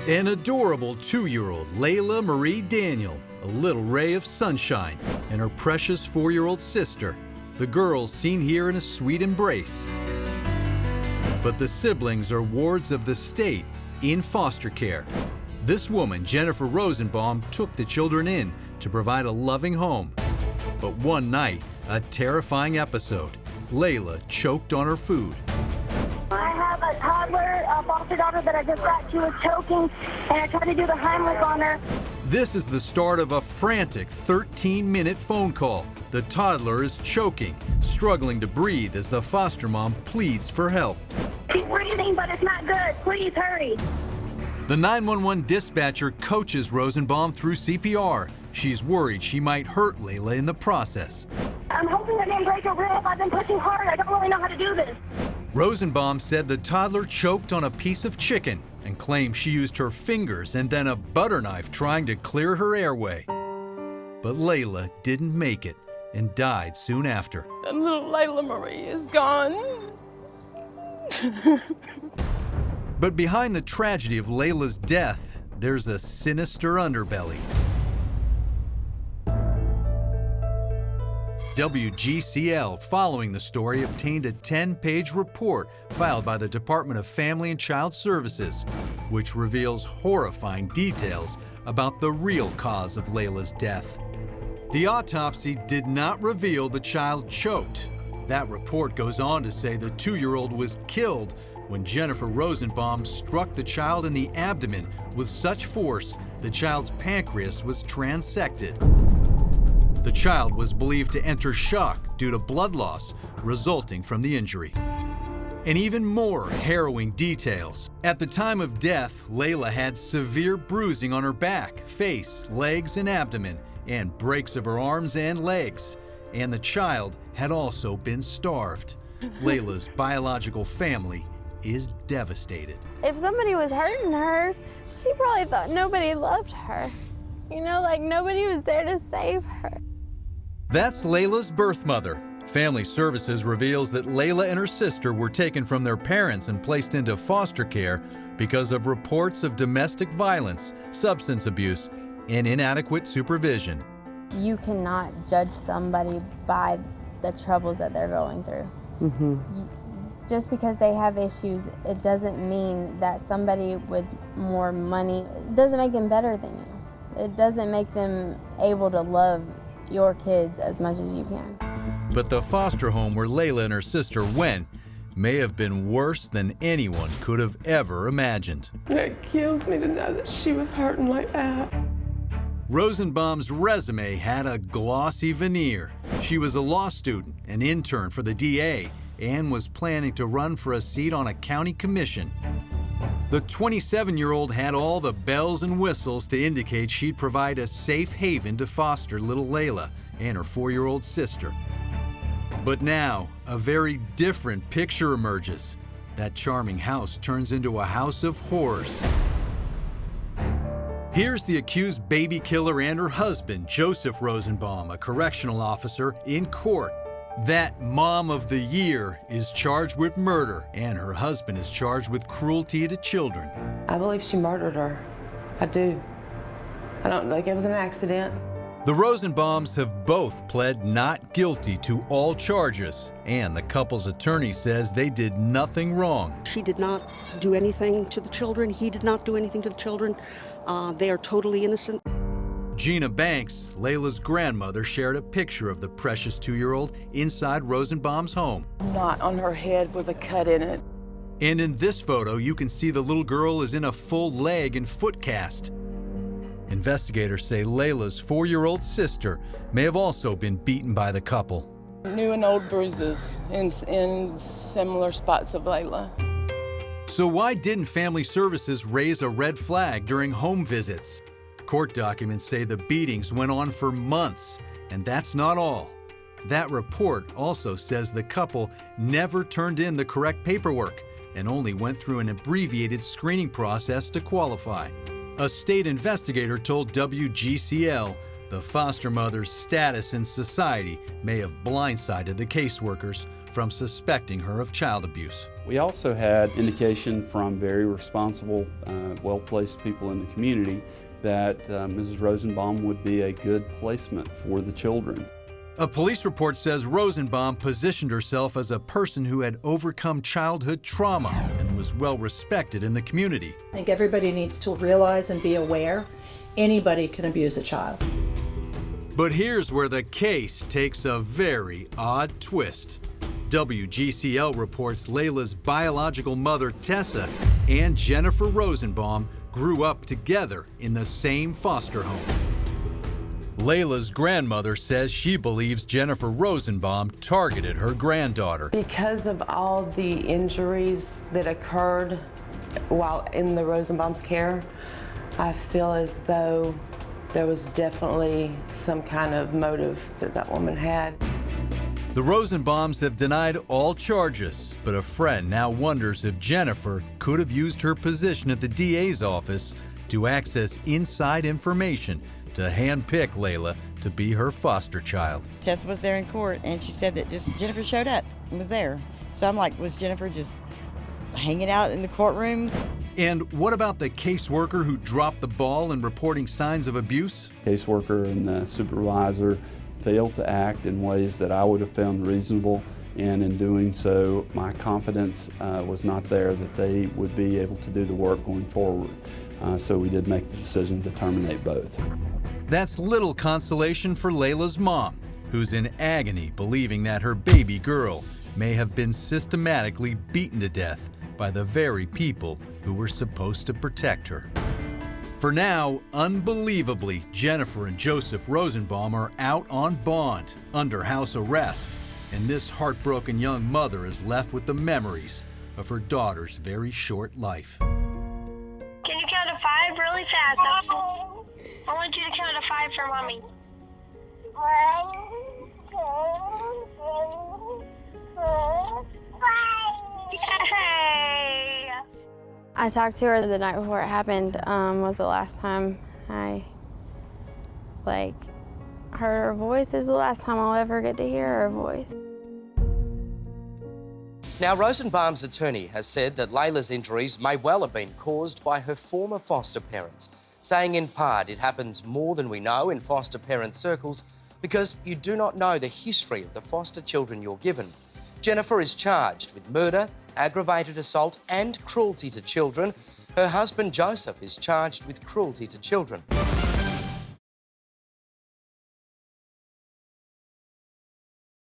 An adorable 2-year-old Laila Marie Daniel, a little ray of sunshine, and her precious 4-year-old sister, the girls seen here in a sweet embrace. But the siblings are wards of the state in foster care. This woman, Jennifer Rosenbaum, took the children in to provide a loving home. But one night, a terrifying episode. Laila choked on her food. I have a toddler, a foster daughter that I just got. She was choking, and I tried to do the Heimlich on her. This is the start of a frantic 13-minute phone call. The toddler is choking, struggling to breathe as the foster mom pleads for help. She's breathing, but it's not good. Please hurry. The 911 dispatcher coaches Rosenbaum through CPR. She's worried she might hurt Laila in the process. I'm hoping I didn't break her rib. I've been pushing hard. I don't really know how to do this. Rosenbaum said the toddler choked on a piece of chicken and claimed she used her fingers and then a butter knife trying to clear her airway. But Laila didn't make it and died soon after. And little Laila Marie is gone. But behind the tragedy of Laila's death, there's a sinister underbelly. WGCL, following the story, obtained a 10-page report filed by the Department of Family and Child Services, which reveals horrifying details about the real cause of Laila's death. The autopsy did not reveal the child choked. That report goes on to say the 2-year-old was killed when Jennifer Rosenbaum struck the child in the abdomen with such force the child's pancreas was transected. The child was believed to enter shock due to blood loss resulting from the injury. And even more harrowing details. At the time of death, Laila had severe bruising on her back, face, legs, and abdomen, and breaks of her arms and legs. And the child had also been starved. Laila's biological family is devastated. If somebody was hurting her, she probably thought nobody loved her. You know, like nobody was there to save her. That's Laila's birth mother. Family Services reveals that Laila and her sister were taken from their parents and placed into foster care because of reports of domestic violence, substance abuse, and inadequate supervision. You cannot judge somebody by the troubles that they're going through. Just because they have issues, it doesn't mean that somebody with more money, it doesn't make them better than you. It doesn't make them able to love your kids as much as you can. But the foster home where Laila and her sister went may have been worse than anyone could have ever imagined. It kills me to know that she was hurting like that. Rosenbaum's resume had a glossy veneer. She was a law student, an intern for the DA, and was planning to run for a seat on a county commission. The 27-year-old had all the bells and whistles to indicate she'd provide a safe haven to foster little Laila and her 4-year-old sister. But now, a very different picture emerges. That charming house turns into a house of horrors. Here's the accused baby killer and her husband, Joseph Rosenbaum, a correctional officer, in court. That mom of the year is charged with murder, and her husband is charged with cruelty to children. I believe she murdered her. I do. I don't think it was an accident. The Rosenbaums have both pled not guilty to all charges, and the couple's attorney says they did nothing wrong. She did not do anything to the children. He did not do anything to the children. They are totally innocent. Gina Banks, Laila's grandmother, shared a picture of the precious 2-year-old inside Rosenbaum's home. Knot on her head with a cut in it. And in this photo, you can see the little girl is in a full leg and foot cast. Investigators say Laila's 4-year-old sister may have also been beaten by the couple. New and old bruises in similar spots of Laila. So why didn't Family Services raise a red flag during home visits? Court documents say the beatings went on for months, and that's not all. That report also says the couple never turned in the correct paperwork and only went through an abbreviated screening process to qualify. A state investigator told WGCL the foster mother's status in society may have blindsided the caseworkers from suspecting her of child abuse. We also had indication from very responsible, well-placed people in the community that Mrs. Rosenbaum would be a good placement for the children. A police report says Rosenbaum positioned herself as a person who had overcome childhood trauma and was well respected in the community. I think everybody needs to realize and be aware anybody can abuse a child. But here's where the case takes a very odd twist. WGCL reports Laila's biological mother, Tessa, and Jennifer Rosenbaum grew up together in the same foster home. Laila's grandmother says she believes Jennifer Rosenbaum targeted her granddaughter. Because of all the injuries that occurred while in the Rosenbaum's care, I feel as though there was definitely some kind of motive that that woman had. The Rosenbaums have denied all charges, but a friend now wonders if Jennifer could have used her position at the DA's office to access inside information to handpick Laila to be her foster child. Tessa was there in court, and she said that just Jennifer showed up and was there. So I'm like, was Jennifer just hanging out in the courtroom? And what about the caseworker who dropped the ball in reporting signs of abuse? Caseworker and the supervisor failed to act in ways that I would have found reasonable, and in doing so, my confidence was not there that they would be able to do the work going forward. So we did make the decision to terminate both. That's little consolation for Laila's mom, who's in agony believing that her baby girl may have been systematically beaten to death by the very people who were supposed to protect her. For now, unbelievably, Jennifer and Joseph Rosenbaum are out on bond, under house arrest, and this heartbroken young mother is left with the memories of her daughter's very short life. Can you count to 5 really fast? I want you to count to 5 for Mommy. 1, 2, 3, 4, 5. Yay! I talked to her the night before it happened, was the last time I heard her voice. Is the last time I'll ever get to hear her voice. Now, Rosenbaum's attorney has said that Laila's injuries may well have been caused by her former foster parents, saying in part it happens more than we know in foster parent circles because you do not know the history of the foster children you're given. Jennifer is charged with murder, aggravated assault and cruelty to children. Her husband Joseph is charged with cruelty to children.